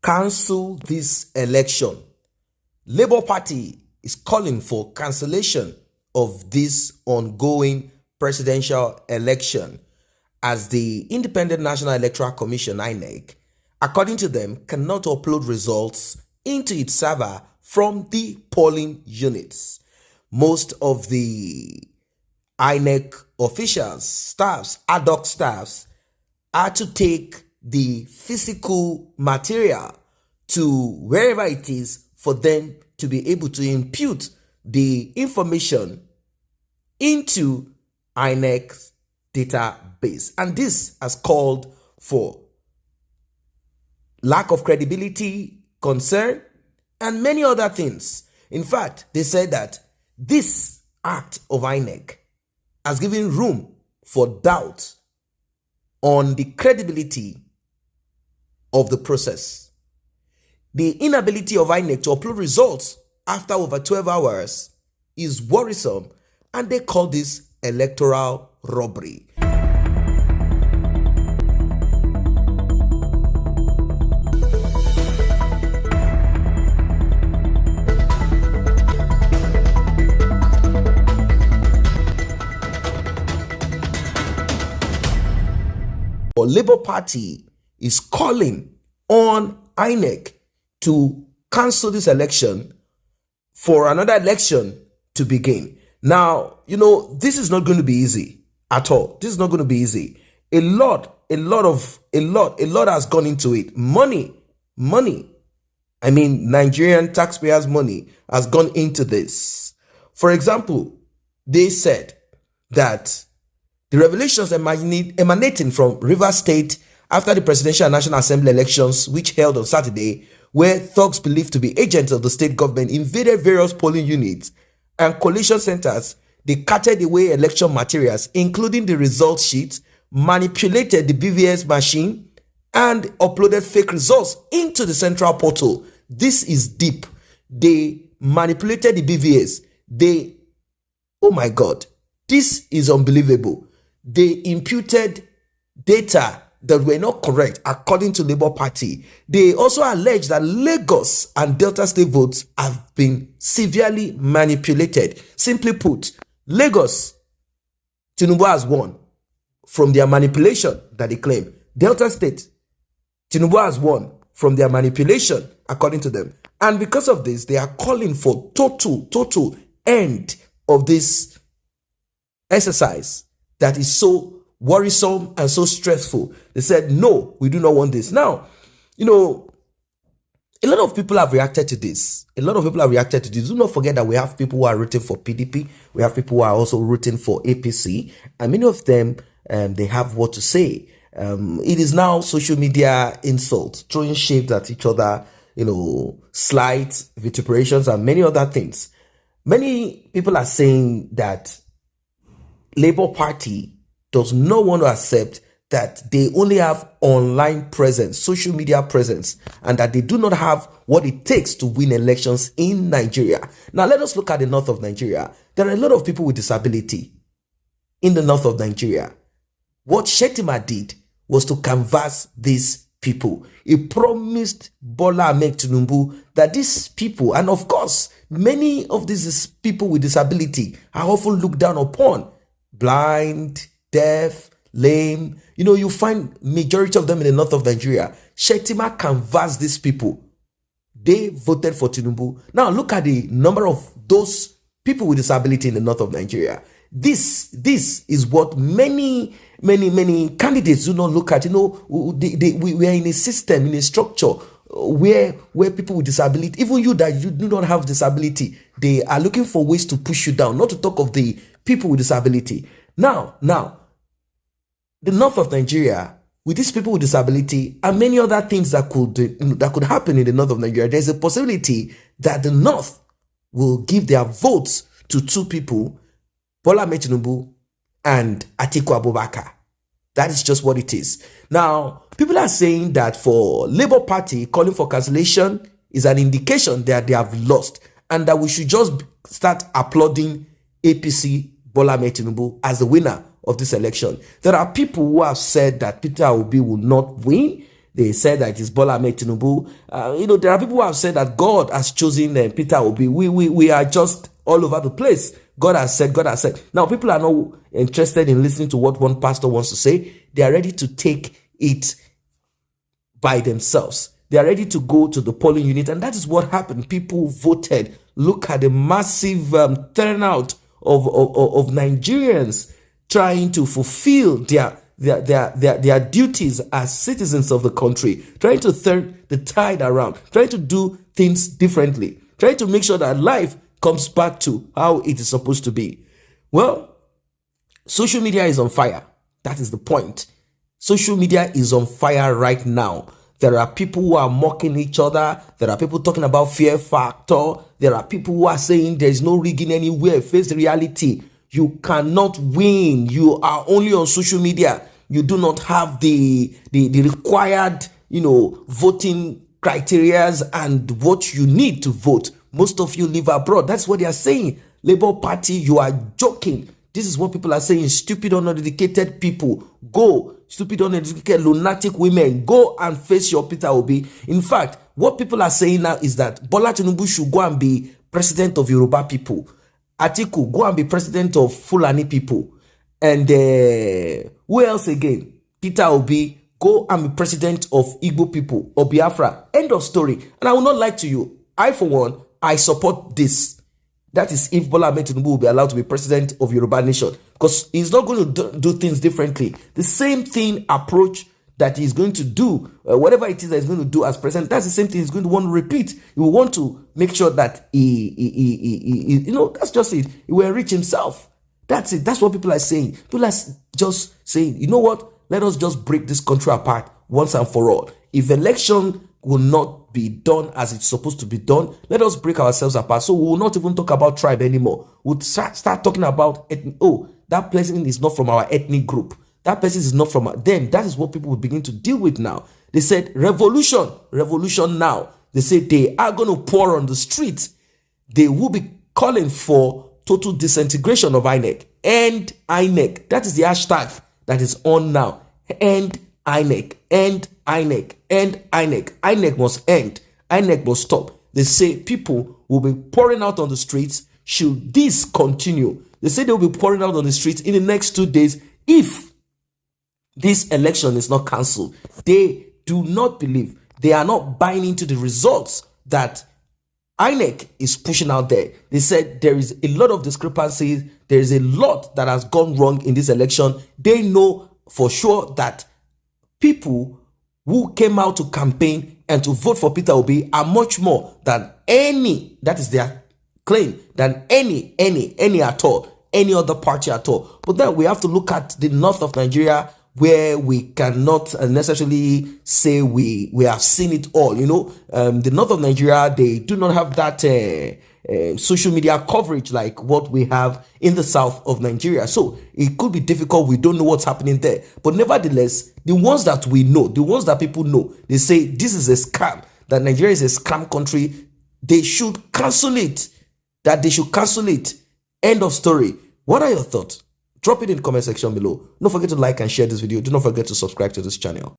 cancel this election. Labour Party is calling for cancellation of this ongoing presidential election, as the Independent National Electoral Commission, INEC, according to them, cannot upload results into its server from the polling units. Most of the INEC officials, staffs, ad hoc staffs, are to take the physical material to wherever it is for them to be able to impute the information into INEC's database. And this has called for lack of credibility, concern, and many other things. In fact, they said that this act of INEC has given room for doubt on the credibility of the process. The inability of INEC to upload results after over 12 hours is worrisome, and they call this electoral robbery. Labour Party is calling on INEC to cancel this election for another election to begin. Now, this is not going to be easy at all. This is not going to be easy. A lot has gone into it. Money. I mean, Nigerian taxpayers' money has gone into this. For example, they said that the revelations emanating from Rivers State after the Presidential and National Assembly elections, which held on Saturday, where thugs believed to be agents of the state government invaded various polling units and collation centers, they carted away election materials, including the result sheet, manipulated the BVS machine, and uploaded fake results into the central portal. This is deep. They manipulated the BVS. Oh my God, this is unbelievable. They imputed data that were not correct according to Labour Party. They also allege that Lagos and Delta State votes have been severely manipulated. Simply put, Lagos, Tinubu has won from their manipulation that they claim. Delta State, Tinubu has won from their manipulation according to them. And because of this, they are calling for total end of this exercise that is so worrisome and so stressful. They said, no, we do not want this. Now, a lot of people have reacted to this. Do not forget that we have people who are rooting for PDP. We have people who are also rooting for APC. And many of them, they have what to say. It is now social media insult, throwing shades at each other, slights, vituperations, and many other things. Many people are saying that Labour Party does not want to accept that they only have online presence, social media presence, and that they do not have what it takes to win elections in Nigeria. Now, let us look at the north of Nigeria. There are a lot of people with disability in the north of Nigeria. What Shettima did was to canvass these people. He promised Bola Ahmed Tinubu that these people, and of course, many of these people with disability are often looked down upon. Blind, deaf, lame. You find majority of them in the north of Nigeria. Shettima canvassed these people. They voted for Tinubu. Now look at the number of those people with disability in the north of Nigeria. This is what many candidates do not look at. We are in a system, in a structure where people with disability, even you that you do not have disability, they are looking for ways to push you down, not to talk of the people with disability. Now, the north of Nigeria, with these people with disability and many other things that could happen in the north of Nigeria, there's a possibility that the north will give their votes to two people, Bola Ahmed Tinubu and Atiku Abubakar. That is just what it is. Now, people are saying that for Labour Party, calling for cancellation is an indication that they have lost and that we should just start applauding APC Bola Ahmed Tinubu as the winner of this election. There are people who have said that Peter Obi will not win. they said that it is Bola Ahmed Tinubu. There are people who have said that God has chosen Peter Obi. We are just all over the place. God has said, God has said. Now, people are not interested in listening to what one pastor wants to say. They are ready to take it by themselves. They are ready to go to the polling unit, and that is what happened. People voted. Look at the massive turnout of Nigerians trying to fulfill their duties as citizens of the country, trying to turn the tide around, trying to do things differently, trying to make sure that life comes back to how it is supposed to be. Well, social media is on fire. That is the point. Social media is on fire right now. There are people who are mocking each other. There are people talking about fear factor. There are people who are saying there's no rigging anywhere. Face the reality. You cannot win. You are only on social media. You do not have the required, voting criterias and what you need to vote. Most of you live abroad. That's what they are saying. Labour Party, you are joking. This is what people are saying. Stupid, uneducated people. Go. Stupid, uneducated, lunatic women. Go and face your Peter Obi. In fact, what people are saying now is that Bola Tinubu should go and be president of Yoruba people. Atiku, go and be president of Fulani people. And who else again? Peter Obi, go and be president of Igbo people or Biafra. End of story. And I will not lie to you. I, for one, I support this. That is if Bola Ahmed Tinubu will be allowed to be president of Yoruba nation, because he's not going to do things differently. The same thing approach that he's going to do, whatever it is that he's going to do as president, that's the same thing he's going to want to repeat. He will want to make sure that he that's just it. He will enrich himself. That's it. That's what people are saying. People are just saying, you know what? Let us just break this country apart once and for all. If election will not be done as it's supposed to be done, let us break ourselves apart. So we will not even talk about tribe anymore. We'll start talking about that person is not from our ethnic group. That person is not from them. That is what people will begin to deal with now. They said revolution now. They say they are going to pour on the streets. They will be calling for total disintegration of INEC. End INEC. That is the hashtag that is on now. End INEC. End INEC. End INEC. INEC must end. INEC must stop. They say people will be pouring out on the streets should this continue. They say they will be pouring out on the streets in the next 2 days if this election is not cancelled. They do not believe. They are not buying into the results that INEC is pushing out there. They said there is a lot of discrepancies. There is a lot that has gone wrong in this election. They know for sure that people who came out to campaign and to vote for Peter Obi are much more than any, that is their claim, than any at all, any other party at all. But then we have to look at the north of Nigeria, where we cannot necessarily say we have seen it all. The north of Nigeria, they do not have that social media coverage like what we have in the south of Nigeria. So it could be difficult. We don't know what's happening there. But nevertheless, the ones that we know, the ones that people know, they say this is a scam, that Nigeria is a scam country. They should cancel it. End of story. What are your thoughts? Drop it in the comment section below. Don't forget to like and share this video. Do not forget to subscribe to this channel.